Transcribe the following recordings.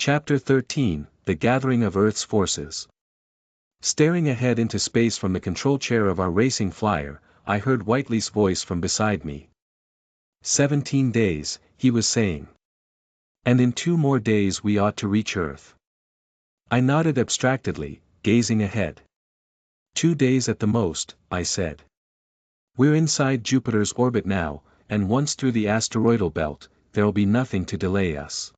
Chapter 13, The Gathering of Earth's Forces. Staring ahead into space from the control chair of our racing flyer, I heard Whiteley's voice from beside me. 17 days, he was saying. And in 2 more days we ought to reach Earth. I nodded abstractedly, gazing ahead. 2 days at the most, I said. We're inside Jupiter's orbit now, and once through the asteroidal belt, there'll be nothing to delay us.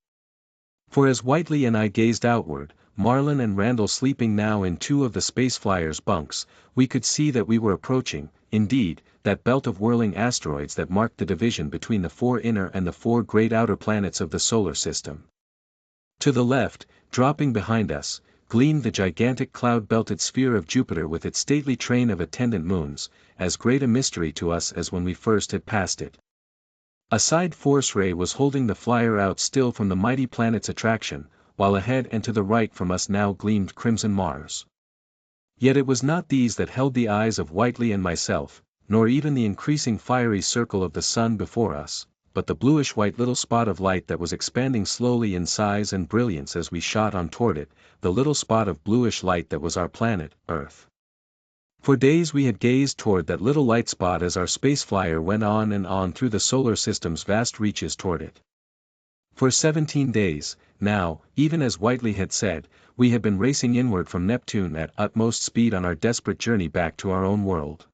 For as Whiteley and I gazed outward, Marlin and Randall sleeping now in 2 of the spaceflyer's bunks, we could see that we were approaching, indeed, that belt of whirling asteroids that marked the division between the 4 inner and the 4 great outer planets of the solar system. To the left, dropping behind us, gleamed the gigantic cloud-belted sphere of Jupiter with its stately train of attendant moons, as great a mystery to us as when we first had passed it. A side force ray was holding the flyer out still from the mighty planet's attraction, while ahead and to the right from us now gleamed crimson Mars. Yet it was not these that held the eyes of Whiteley and myself, nor even the increasing fiery circle of the sun before us, but the bluish-white little spot of light that was expanding slowly in size and brilliance as we shot on toward it, the little spot of bluish light that was our planet, Earth. For days we had gazed toward that little light spot as our space flyer went on and on through the solar system's vast reaches toward it. For 17 days, now, even as Whiteley had said, we had been racing inward from Neptune at utmost speed on our desperate journey back to our own world.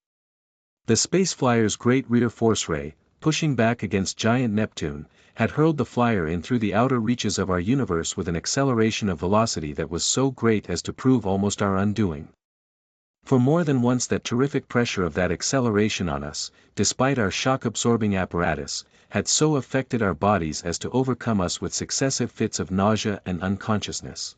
The space flyer's great rear force ray, pushing back against giant Neptune, had hurled the flyer in through the outer reaches of our universe with an acceleration of velocity that was so great as to prove almost our undoing. For more than once that terrific pressure of that acceleration on us, despite our shock-absorbing apparatus, had so affected our bodies as to overcome us with successive fits of nausea and unconsciousness.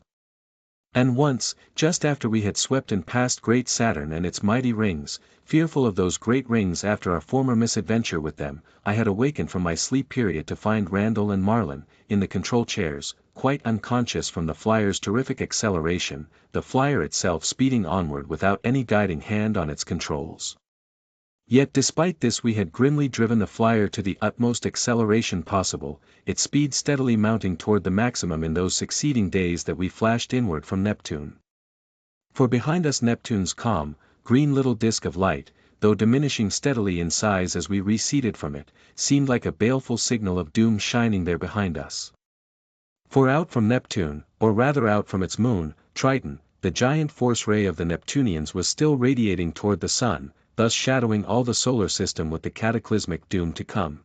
And once, just after we had swept and passed great Saturn and its mighty rings, fearful of those great rings after our former misadventure with them, I had awakened from my sleep period to find Randall and Marlin, in the control chairs, quite unconscious from the flyer's terrific acceleration, the flyer itself speeding onward without any guiding hand on its controls. Yet despite this we had grimly driven the flyer to the utmost acceleration possible, its speed steadily mounting toward the maximum in those succeeding days that we flashed inward from Neptune. For behind us Neptune's calm, green little disk of light, though diminishing steadily in size as we receded from it, seemed like a baleful signal of doom shining there behind us. For out from Neptune, or rather out from its moon, Triton, the giant force ray of the Neptunians was still radiating toward the sun, thus shadowing all the solar system with the cataclysmic doom to come.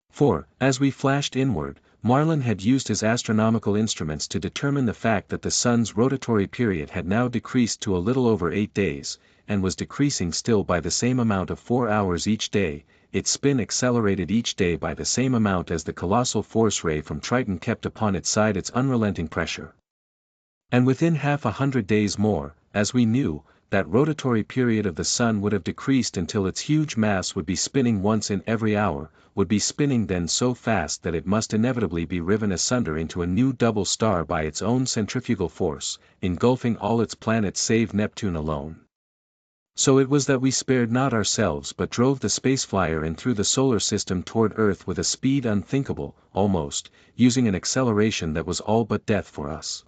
For, as we flashed inward, Marlin had used his astronomical instruments to determine the fact that the sun's rotatory period had now decreased to a little over 8 days, and was decreasing still by the same amount of 4 hours each day, its spin accelerated each day by the same amount as the colossal force ray from Triton kept upon its side its unrelenting pressure. And within 100 days more, as we knew, that rotatory period of the sun would have decreased until its huge mass would be spinning once in every hour, would be spinning then so fast that it must inevitably be riven asunder into a new double star by its own centrifugal force, engulfing all its planets save Neptune alone. So it was that we spared not ourselves but drove the space flyer in through the solar system toward Earth with a speed unthinkable, almost, using an acceleration that was all but death for us.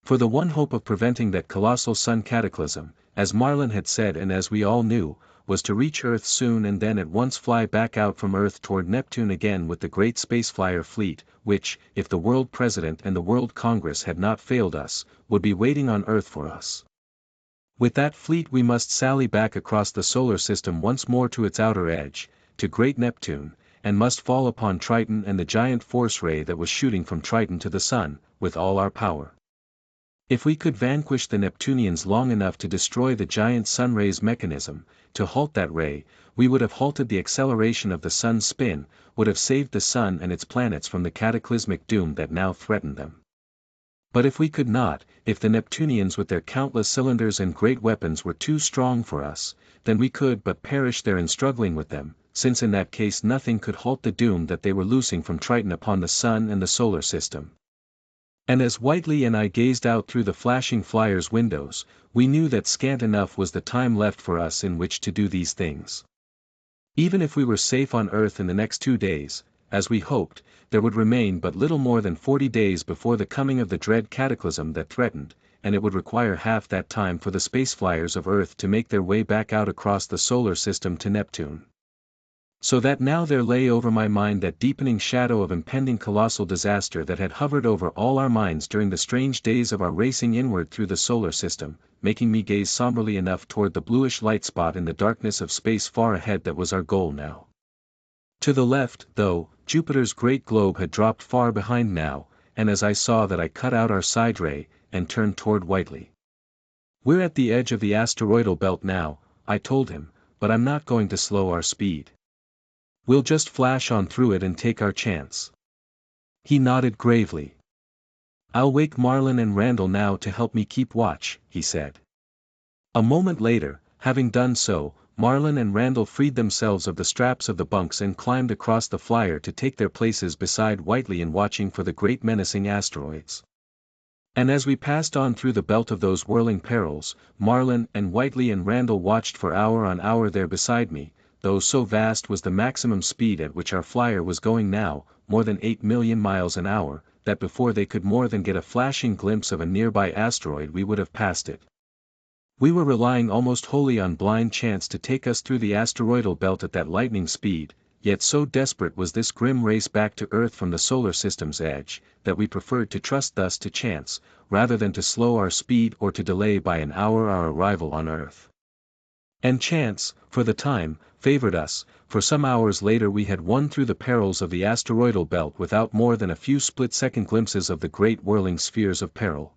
For the one hope of preventing that colossal sun cataclysm, as Marlin had said and as we all knew, was to reach Earth soon and then at once fly back out from Earth toward Neptune again with the great spaceflyer fleet, which, if the World President and the World Congress had not failed us, would be waiting on Earth for us. With that fleet we must sally back across the solar system once more to its outer edge, to great Neptune, and must fall upon Triton and the giant force ray that was shooting from Triton to the sun, with all our power. If we could vanquish the Neptunians long enough to destroy the giant sunray's mechanism, to halt that ray, we would have halted the acceleration of the sun's spin, would have saved the sun and its planets from the cataclysmic doom that now threatened them. But if we could not, if the Neptunians with their countless cylinders and great weapons were too strong for us, then we could but perish there in struggling with them, since in that case nothing could halt the doom that they were loosing from Triton upon the sun and the solar system. And as Whiteley and I gazed out through the flashing flyer's windows, we knew that scant enough was the time left for us in which to do these things. Even if we were safe on Earth in the next 2 days, as we hoped, there would remain but little more than 40 days before the coming of the dread cataclysm that threatened, and it would require half that time for the space flyers of Earth to make their way back out across the solar system to Neptune. So that now there lay over my mind that deepening shadow of impending colossal disaster that had hovered over all our minds during the strange days of our racing inward through the solar system, making me gaze somberly enough toward the bluish light spot in the darkness of space far ahead that was our goal now. To the left, though, Jupiter's great globe had dropped far behind now, and as I saw that I cut out our side ray, and turned toward Whiteley. "We're at the edge of the asteroidal belt now," I told him, "but I'm not going to slow our speed. We'll just flash on through it and take our chance." He nodded gravely. "I'll wake Marlin and Randall now to help me keep watch," he said. A moment later, having done so, Marlin and Randall freed themselves of the straps of the bunks and climbed across the flyer to take their places beside Whiteley in watching for the great menacing asteroids. And as we passed on through the belt of those whirling perils, Marlin and Whiteley and Randall watched for hour on hour there beside me, though so vast was the maximum speed at which our flyer was going now, more than 8 million miles an hour, that before they could more than get a flashing glimpse of a nearby asteroid we would have passed it. We were relying almost wholly on blind chance to take us through the asteroidal belt at that lightning speed, yet so desperate was this grim race back to Earth from the solar system's edge, that we preferred to trust thus to chance, rather than to slow our speed or to delay by an hour our arrival on Earth. And chance, for the time, favored us, for some hours later we had won through the perils of the asteroidal belt without more than a few split-second glimpses of the great whirling spheres of peril.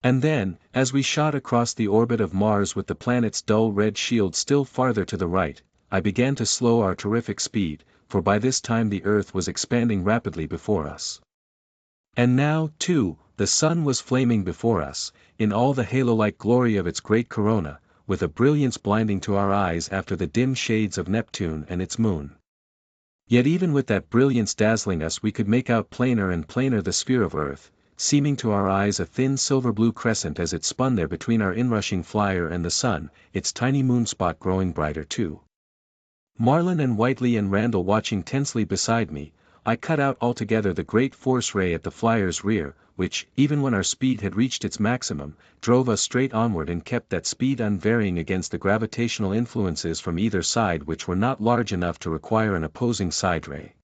And then, as we shot across the orbit of Mars with the planet's dull red shield still farther to the right, I began to slow our terrific speed, for by this time the Earth was expanding rapidly before us. And now, too, the sun was flaming before us, in all the halo-like glory of its great corona, with a brilliance blinding to our eyes after the dim shades of Neptune and its moon. Yet even with that brilliance dazzling us we could make out plainer and plainer the sphere of Earth, seeming to our eyes a thin silver-blue crescent as it spun there between our inrushing flyer and the sun, its tiny moonspot growing brighter too. Marlin and Whiteley and Randall watching tensely beside me, I cut out altogether the great force ray at the flyer's rear, which, even when our speed had reached its maximum, drove us straight onward and kept that speed unvarying against the gravitational influences from either side which were not large enough to require an opposing side ray.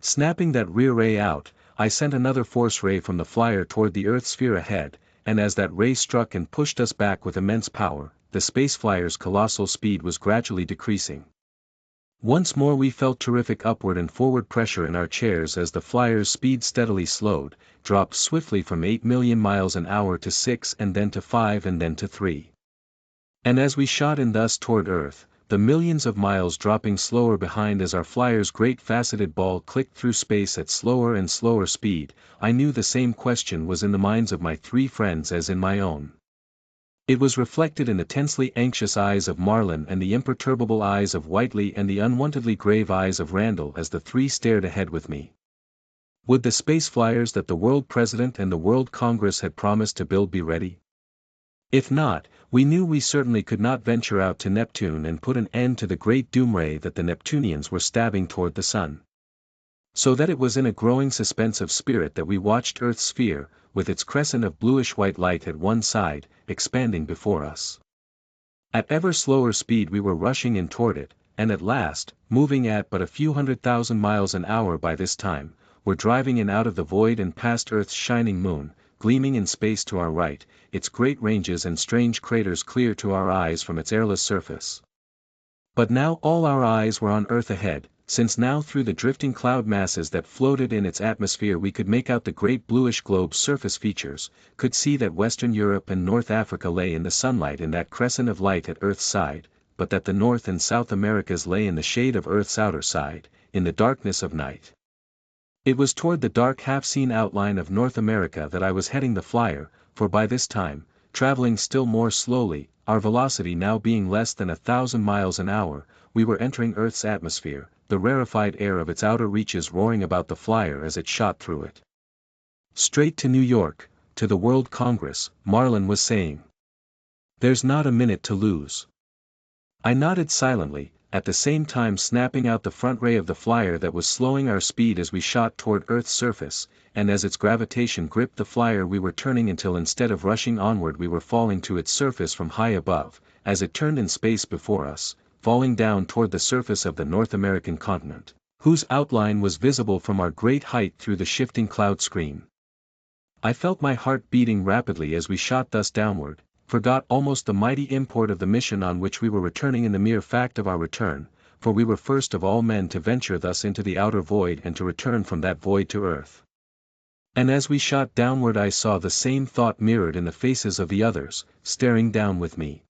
Snapping that rear ray out, I sent another force ray from the flyer toward the Earth sphere ahead, and as that ray struck and pushed us back with immense power, the space flyer's colossal speed was gradually decreasing. Once more we felt terrific upward and forward pressure in our chairs as the flyer's speed steadily slowed, dropped swiftly from 8 million miles an hour to 6 and then to 5 and then to 3. And as we shot in thus toward Earth, the millions of miles dropping slower behind as our flyer's great faceted ball clicked through space at slower and slower speed, I knew the same question was in the minds of my three friends as in my own. It was reflected in the tensely anxious eyes of Marlin and the imperturbable eyes of Whiteley and the unwontedly grave eyes of Randall as the three stared ahead with me. Would the space flyers that the World President and the World Congress had promised to build be ready? If not, we knew we certainly could not venture out to Neptune and put an end to the great doom ray that the Neptunians were stabbing toward the sun. So that it was in a growing suspense of spirit that we watched Earth's sphere, with its crescent of bluish-white light at one side, expanding before us. At ever slower speed we were rushing in toward it, and at last, moving at but a few 100,000 miles an hour by this time, were driving in out of the void and past Earth's shining moon, gleaming in space to our right, its great ranges and strange craters clear to our eyes from its airless surface. But now all our eyes were on Earth ahead, since now through the drifting cloud masses that floated in its atmosphere we could make out the great bluish globe's surface features, could see that Western Europe and North Africa lay in the sunlight in that crescent of light at Earth's side, but that the North and South Americas lay in the shade of Earth's outer side, in the darkness of night. It was toward the dark half-seen outline of North America that I was heading the flyer, for by this time, traveling still more slowly, our velocity now being less than 1,000 miles an hour, we were entering Earth's atmosphere, the rarefied air of its outer reaches roaring about the flyer as it shot through it. "Straight to New York, to the World Congress," Marlin was saying. "There's not a minute to lose." I nodded silently, at the same time snapping out the front ray of the flyer that was slowing our speed as we shot toward Earth's surface, and as its gravitation gripped the flyer we were turning until instead of rushing onward we were falling to its surface from high above, as it turned in space before us, falling down toward the surface of the North American continent, whose outline was visible from our great height through the shifting cloud screen. I felt my heart beating rapidly as we shot thus downward, forgot almost the mighty import of the mission on which we were returning in the mere fact of our return, for we were first of all men to venture thus into the outer void and to return from that void to Earth. And as we shot downward I saw the same thought mirrored in the faces of the others, staring down with me.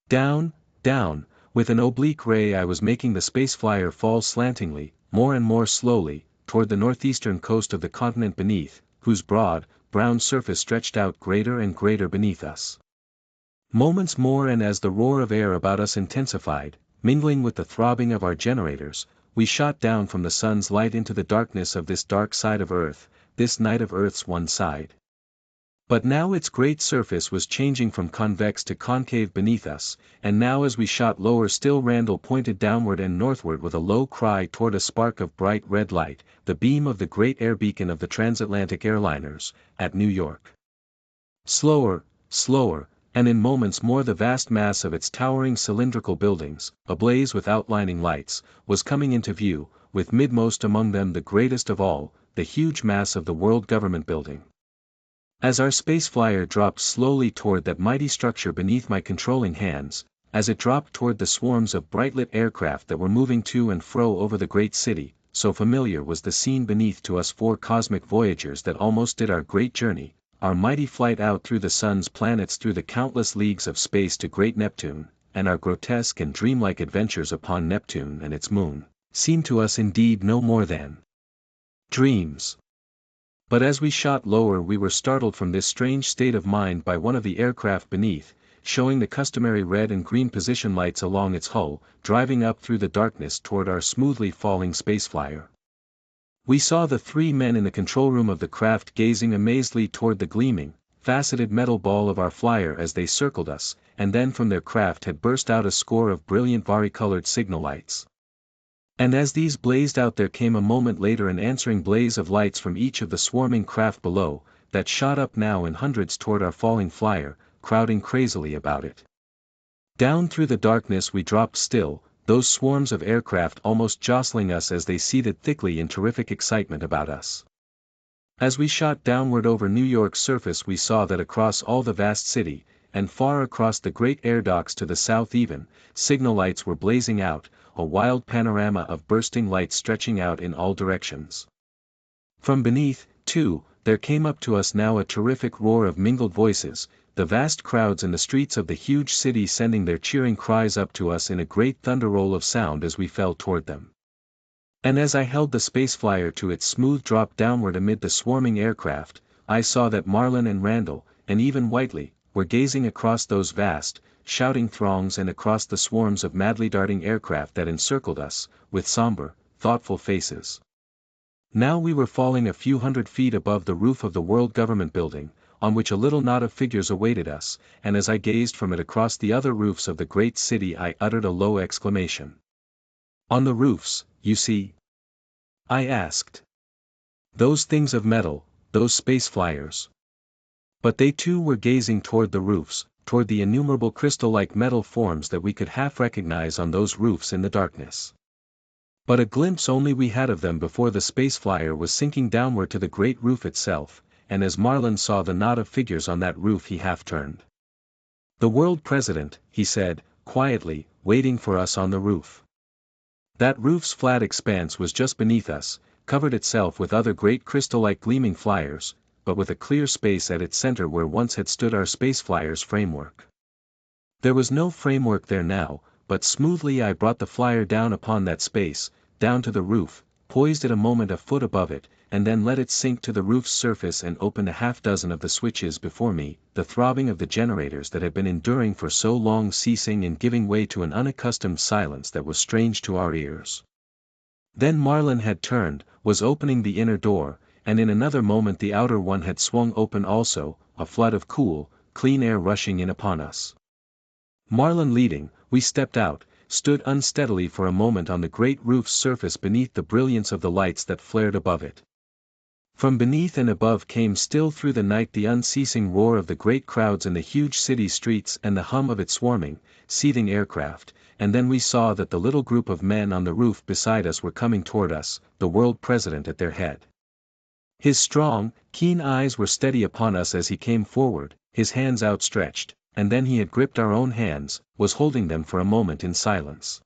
Down, down, with an oblique ray I was making the space flyer fall slantingly, more and more slowly, toward the northeastern coast of the continent beneath, whose broad, brown surface stretched out greater and greater beneath us. Moments more and as the roar of air about us intensified, mingling with the throbbing of our generators, we shot down from the sun's light into the darkness of this dark side of Earth, this night of Earth's one side. But now its great surface was changing from convex to concave beneath us, and now as we shot lower still Randall pointed downward and northward with a low cry toward a spark of bright red light, the beam of the great air beacon of the transatlantic airliners, at New York. Slower, slower, and in moments more the vast mass of its towering cylindrical buildings, ablaze with outlining lights, was coming into view, with midmost among them the greatest of all, the huge mass of the World Government Building. As our space flyer dropped slowly toward that mighty structure beneath my controlling hands, as it dropped toward the swarms of bright-lit aircraft that were moving to and fro over the great city, so familiar was the scene beneath to us four cosmic voyagers that almost did our great journey, our mighty flight out through the sun's planets through the countless leagues of space to great Neptune, and our grotesque and dreamlike adventures upon Neptune and its moon, seemed to us indeed no more than dreams. But as we shot lower we were startled from this strange state of mind by one of the aircraft beneath, showing the customary red and green position lights along its hull, driving up through the darkness toward our smoothly falling space flyer. We saw the three men in the control room of the craft gazing amazedly toward the gleaming, faceted metal ball of our flyer as they circled us, and then from their craft had burst out a score of brilliant varicolored signal lights. And as these blazed out there came a moment later an answering blaze of lights from each of the swarming craft below, that shot up now in hundreds toward our falling flyer, crowding crazily about it. Down through the darkness we dropped still, those swarms of aircraft almost jostling us as they seethed thickly in terrific excitement about us. As we shot downward over New York's surface we saw that across all the vast city, and far across the great air docks to the south even, signal lights were blazing out, a wild panorama of bursting lights stretching out in all directions. From beneath, too, there came up to us now a terrific roar of mingled voices, the vast crowds in the streets of the huge city sending their cheering cries up to us in a great thunder roll of sound as we fell toward them. And as I held the space flyer to its smooth drop downward amid the swarming aircraft, I saw that Marlin and Randall, and even Whiteley, were gazing across those vast, shouting throngs and across the swarms of madly darting aircraft that encircled us, with somber, thoughtful faces. Now we were falling a few hundred feet above the roof of the World Government Building, on which a little knot of figures awaited us, and as I gazed from it across the other roofs of the great city I uttered a low exclamation. "On the roofs, you see?" I asked. "Those things of metal, those space flyers." But they too were gazing toward the roofs, toward the innumerable crystal-like metal forms that we could half recognize on those roofs in the darkness. But a glimpse only we had of them before the space flyer was sinking downward to the great roof itself, and as Marlin saw the knot of figures on that roof he half turned. "The world president," he said, quietly, "waiting for us on the roof." That roof's flat expanse was just beneath us, covered itself with other great crystal-like gleaming flyers, but with a clear space at its center where once had stood our space flyer's framework. There was no framework there now, but smoothly I brought the flyer down upon that space, down to the roof, poised it a moment a foot above it, and then let it sink to the roof's surface and opened a half-dozen of the switches before me, the throbbing of the generators that had been enduring for so long ceasing and giving way to an unaccustomed silence that was strange to our ears. Then Marlin had turned, was opening the inner door, and in another moment the outer one had swung open also, a flood of cool, clean air rushing in upon us. Marlin leading, we stepped out, stood unsteadily for a moment on the great roof's surface beneath the brilliance of the lights that flared above it. From beneath and above came still through the night the unceasing roar of the great crowds in the huge city streets and the hum of its swarming, seething aircraft, and then we saw that the little group of men on the roof beside us were coming toward us, the world president at their head. His strong, keen eyes were steady upon us as he came forward, his hands outstretched, and then he had gripped our own hands, was holding them for a moment in silence.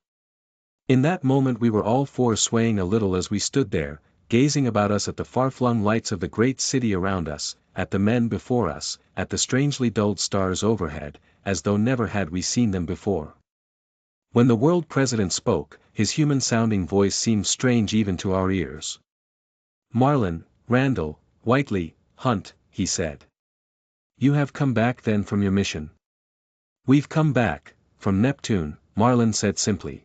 In that moment we were all four swaying a little as we stood there, gazing about us at the far-flung lights of the great city around us, at the men before us, at the strangely dulled stars overhead, as though never had we seen them before. When the world president spoke, his human-sounding voice seemed strange even to our ears. "Marlin, Randall, Whiteley, Hunt," he said. "You have come back then from your mission?" "We've come back, from Neptune," Marlin said simply.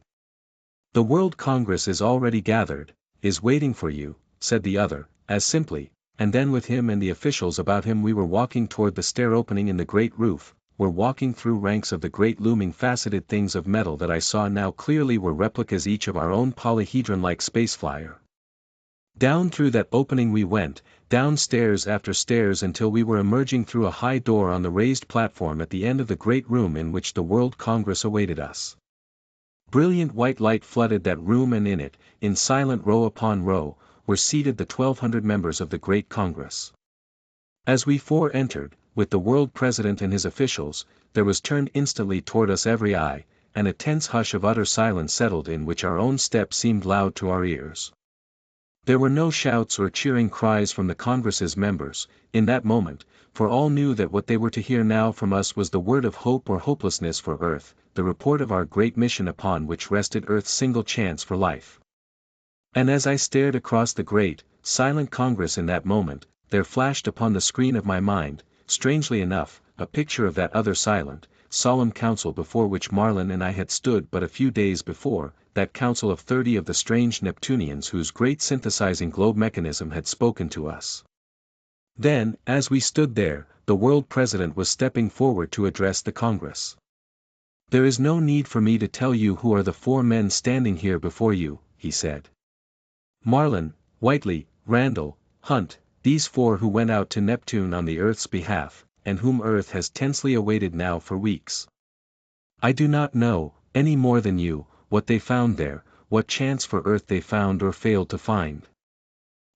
"The World Congress is already gathered, is waiting for you," said the other, as simply, and then with him and the officials about him we were walking toward the stair opening in the great roof, were walking through ranks of the great looming faceted things of metal that I saw now clearly were replicas each of our own polyhedron-like space flyer. Down through that opening we went, down stairs after stairs until we were emerging through a high door on the raised platform at the end of the great room in which the World Congress awaited us. Brilliant white light flooded that room and in it, in silent row upon row, were seated the 1,200 members of the great Congress. As we four entered, with the world president and his officials, there was turned instantly toward us every eye, and a tense hush of utter silence settled in which our own steps seemed loud to our ears. There were no shouts or cheering cries from the Congress's members, in that moment, for all knew that what they were to hear now from us was the word of hope or hopelessness for Earth, the report of our great mission upon which rested Earth's single chance for life. And as I stared across the great, silent Congress in that moment, there flashed upon the screen of my mind, strangely enough, a picture of that other silent, solemn council before which Marlin and I had stood but a few days before, that council of 30 of the strange Neptunians whose great synthesizing globe mechanism had spoken to us. Then, as we stood there, the world president was stepping forward to address the Congress. "There is no need for me to tell you who are the four men standing here before you," he said. "Marlin, Whiteley, Randall, Hunt, these four who went out to Neptune on the Earth's behalf, and whom Earth has tensely awaited now for weeks. I do not know, any more than you, what they found there, what chance for Earth they found or failed to find.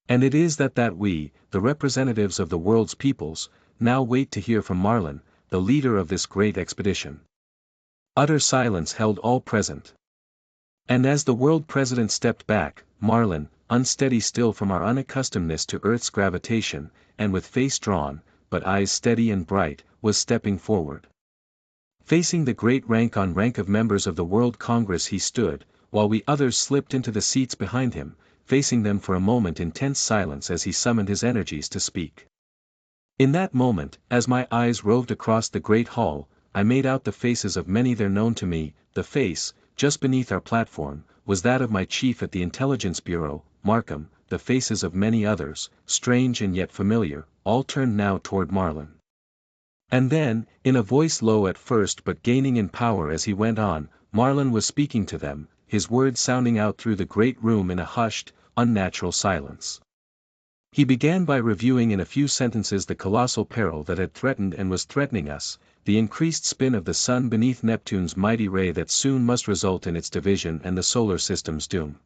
And it is that we, the representatives of the world's peoples, now wait to hear from Marlin, the leader of this great expedition." Utter silence held all present. And as the world president stepped back, Marlin, unsteady still from our unaccustomedness to Earth's gravitation, and with face drawn, but eyes steady and bright, was stepping forward. Facing the great rank on rank of members of the World Congress he stood, while we others slipped into the seats behind him, facing them for a moment in tense silence as he summoned his energies to speak. In that moment, as my eyes roved across the great hall, I made out the faces of many there known to me. The face, just beneath our platform, was that of my chief at the Intelligence Bureau, Markham, the faces of many others, strange and yet familiar, all turned now toward Marlin. And then, in a voice low at first but gaining in power as he went on, Marlin was speaking to them, his words sounding out through the great room in a hushed, unnatural silence. He began by reviewing in a few sentences the colossal peril that had threatened and was threatening us, the increased spin of the sun beneath Neptune's mighty ray that soon must result in its division and the solar system's doom.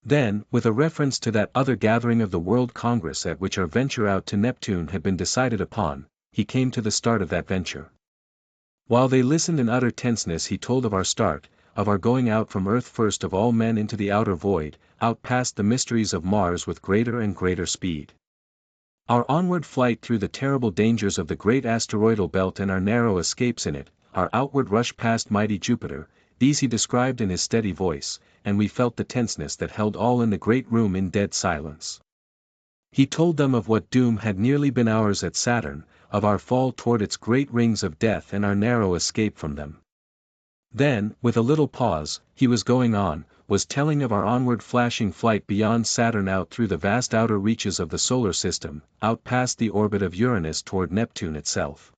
Then, with a reference to that other gathering of the World Congress at which our venture out to Neptune had been decided upon, he came to the start of that venture. While they listened in utter tenseness he told of our start, of our going out from Earth first of all men into the outer void, out past the mysteries of Mars with greater and greater speed. Our onward flight through the terrible dangers of the great asteroidal belt and our narrow escapes in it, our outward rush past mighty Jupiter, these he described in his steady voice, and we felt the tenseness that held all in the great room in dead silence. He told them of what doom had nearly been ours at Saturn, of our fall toward its great rings of death and our narrow escape from them. Then, with a little pause, he was going on, was telling of our onward flashing flight beyond Saturn out through the vast outer reaches of the solar system, out past the orbit of Uranus toward Neptune itself.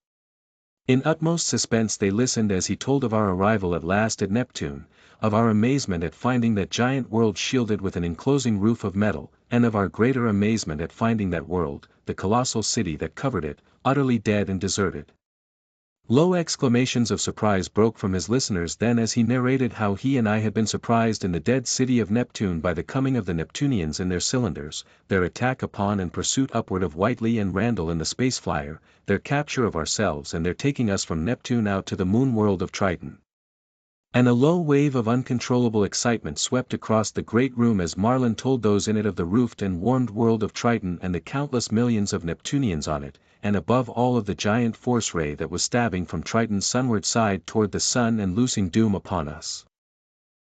In utmost suspense they listened as he told of our arrival at last at Neptune, of our amazement at finding that giant world shielded with an enclosing roof of metal, and of our greater amazement at finding that world, the colossal city that covered it, utterly dead and deserted. Low exclamations of surprise broke from his listeners then as he narrated how he and I had been surprised in the dead city of Neptune by the coming of the Neptunians in their cylinders, their attack upon and pursuit upward of Whiteley and Randall in the space flyer, their capture of ourselves and their taking us from Neptune out to the moon world of Triton. And a low wave of uncontrollable excitement swept across the great room as Marlin told those in it of the roofed and warmed world of Triton and the countless millions of Neptunians on it, and above all of the giant force ray that was stabbing from Triton's sunward side toward the sun and loosing doom upon us.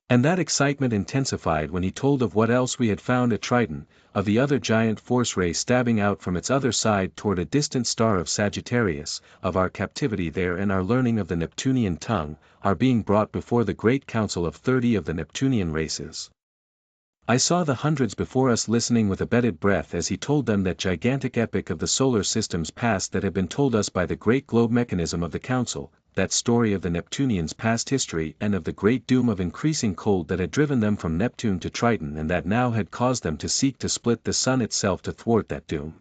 And that excitement intensified when he told of what else we had found at Triton, of the other giant force ray stabbing out from its other side toward a distant star of Sagittarius, of our captivity there and our learning of the Neptunian tongue, our being brought before the great council of 30 of the Neptunian races. I saw the hundreds before us listening with abated breath as he told them that gigantic epic of the solar system's past that had been told us by the great globe mechanism of the council, that story of the Neptunians' past history and of the great doom of increasing cold that had driven them from Neptune to Triton and that now had caused them to seek to split the sun itself to thwart that doom.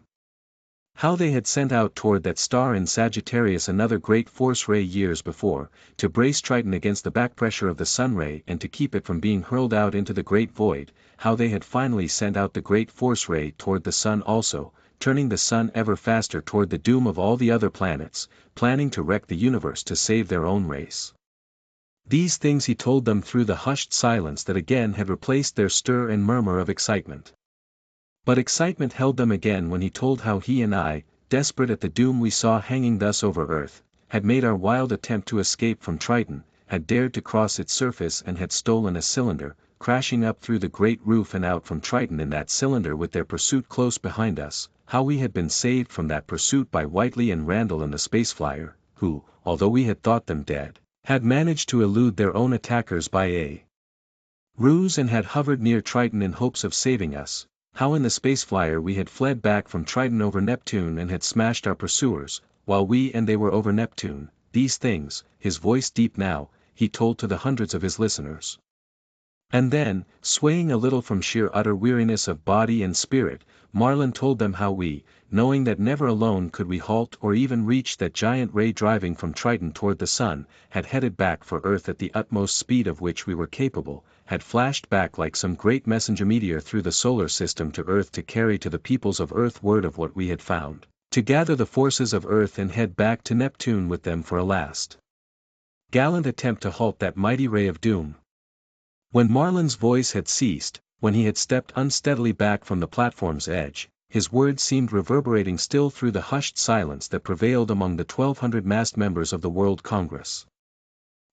How they had sent out toward that star in Sagittarius another great force ray years before, to brace Triton against the backpressure of the sun ray and to keep it from being hurled out into the great void, how they had finally sent out the great force ray toward the sun also, turning the sun ever faster toward the doom of all the other planets, planning to wreck the universe to save their own race. These things he told them through the hushed silence that again had replaced their stir and murmur of excitement. But excitement held them again when he told how he and I, desperate at the doom we saw hanging thus over Earth, had made our wild attempt to escape from Triton, had dared to cross its surface and had stolen a cylinder, crashing up through the great roof and out from Triton in that cylinder with their pursuit close behind us, how we had been saved from that pursuit by Whiteley and Randall in the space flyer, who, although we had thought them dead, had managed to elude their own attackers by a ruse and had hovered near Triton in hopes of saving us. How in the space flyer we had fled back from Triton over Neptune and had smashed our pursuers, while we and they were over Neptune. These things, his voice deep now, he told to the hundreds of his listeners. And then, swaying a little from sheer utter weariness of body and spirit, Marlin told them how we, knowing that never alone could we halt or even reach that giant ray driving from Triton toward the sun, had headed back for Earth at the utmost speed of which we were capable, had flashed back like some great messenger meteor through the solar system to Earth to carry to the peoples of Earth word of what we had found, to gather the forces of Earth and head back to Neptune with them for a last gallant attempt to halt that mighty ray of doom. When Marlin's voice had ceased, when he had stepped unsteadily back from the platform's edge, his words seemed reverberating still through the hushed silence that prevailed among the 1,200 massed members of the World Congress.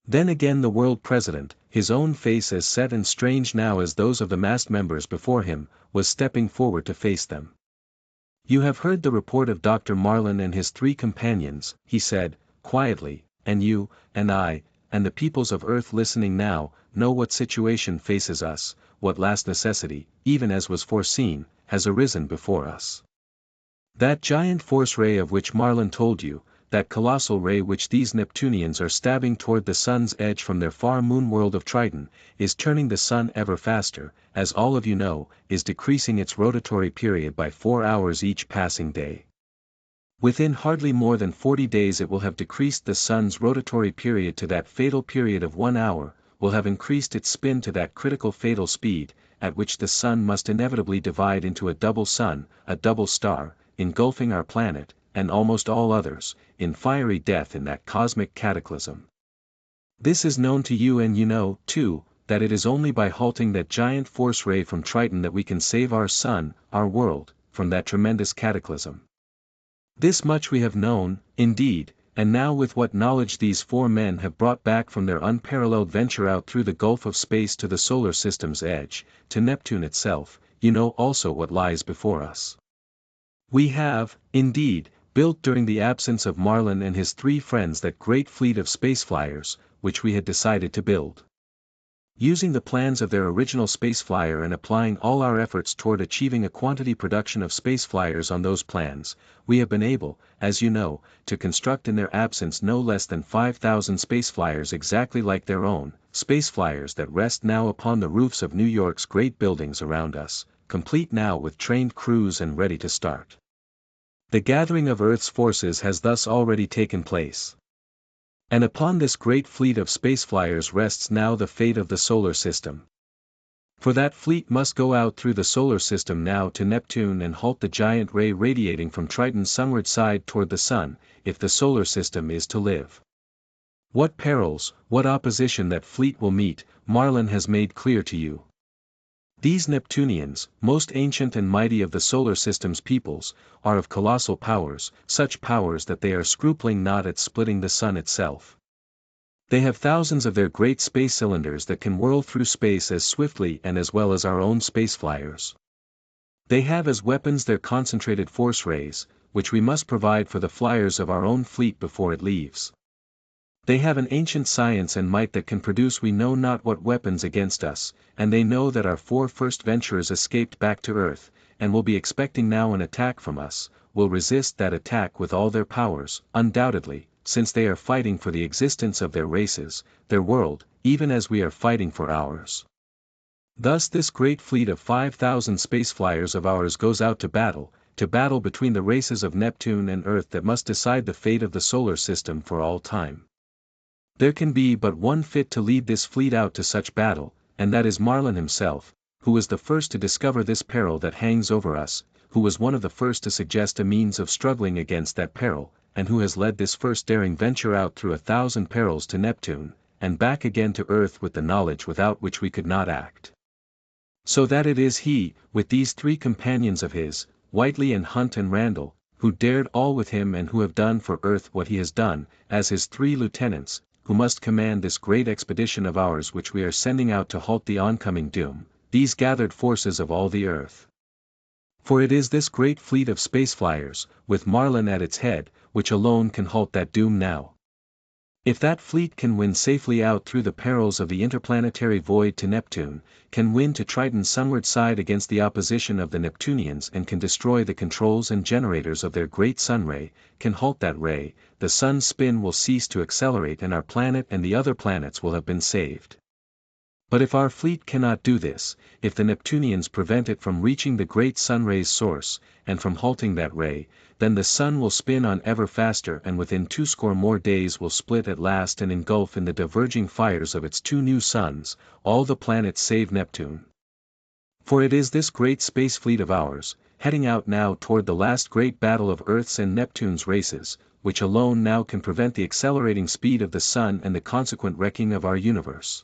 Then again the world president, his own face as set and strange now as those of the massed members before him, was stepping forward to face them. "You have heard the report of Dr. Marlin and his 3 companions," he said, quietly, "and you, and I, and the peoples of Earth listening now, know what situation faces us, what last necessity, even as was foreseen, has arisen before us. That giant force ray of which Marlin told you, that colossal ray which these Neptunians are stabbing toward the sun's edge from their far moon world of Triton, is turning the sun ever faster, as all of you know, is decreasing its rotatory period by 4 hours each passing day. Within hardly more than 40 days it will have decreased the sun's rotatory period to that fatal period of 1 hour, will have increased its spin to that critical fatal speed, at which the sun must inevitably divide into a double sun, a double star, engulfing our planet, and almost all others, in fiery death in that cosmic cataclysm. This is known to you and you know, too, that it is only by halting that giant force ray from Triton that we can save our sun, our world, from that tremendous cataclysm. This much we have known, indeed, and now with what knowledge these 4 men have brought back from their unparalleled venture out through the gulf of space to the solar system's edge, to Neptune itself, you know also what lies before us. We have, indeed, built during the absence of Marlin and his 3 friends that great fleet of space flyers, which we had decided to build. Using the plans of their original space flyer and applying all our efforts toward achieving a quantity production of space flyers on those plans, we have been able, as you know, to construct in their absence no less than 5,000 space flyers exactly like their own, space flyers that rest now upon the roofs of New York's great buildings around us, complete now with trained crews and ready to start. The gathering of Earth's forces has thus already taken place. And upon this great fleet of space flyers rests now the fate of the solar system. For that fleet must go out through the solar system now to Neptune and halt the giant ray radiating from Triton's sunward side toward the sun, if the solar system is to live. What perils, what opposition that fleet will meet, Marlin has made clear to you. These Neptunians, most ancient and mighty of the solar system's peoples, are of colossal powers, such powers that they are scrupling not at splitting the sun itself. They have thousands of their great space cylinders that can whirl through space as swiftly and as well as our own space flyers. They have as weapons their concentrated force rays, which we must provide for the flyers of our own fleet before it leaves. They have an ancient science and might that can produce we know not what weapons against us, and they know that our 4 first venturers escaped back to Earth, and will be expecting now an attack from us, will resist that attack with all their powers, undoubtedly, since they are fighting for the existence of their races, their world, even as we are fighting for ours. Thus this great fleet of 5,000 space flyers of ours goes out to battle between the races of Neptune and Earth that must decide the fate of the solar system for all time. There can be but one fit to lead this fleet out to such battle, and that is Marlin himself, who was the first to discover this peril that hangs over us, who was one of the first to suggest a means of struggling against that peril, and who has led this first daring venture out through 1,000 perils to Neptune, and back again to Earth with the knowledge without which we could not act. So that it is he, with these 3 companions of his, Whiteley and Hunt and Randall, who dared all with him and who have done for Earth what he has done, as his 3 lieutenants, who must command this great expedition of ours which we are sending out to halt the oncoming doom, these gathered forces of all the earth. For it is this great fleet of space flyers, with Marlin at its head, which alone can halt that doom now. If that fleet can win safely out through the perils of the interplanetary void to Neptune, can win to Triton's sunward side against the opposition of the Neptunians and can destroy the controls and generators of their great sun ray, can halt that ray, the sun's spin will cease to accelerate and our planet and the other planets will have been saved. But if our fleet cannot do this, if the Neptunians prevent it from reaching the great sun ray's source, and from halting that ray, then the sun will spin on ever faster and within 20 more days will split at last and engulf in the diverging fires of its 2 new suns, all the planets save Neptune. For it is this great space fleet of ours, heading out now toward the last great battle of Earth's and Neptune's races, which alone now can prevent the accelerating speed of the sun and the consequent wrecking of our universe.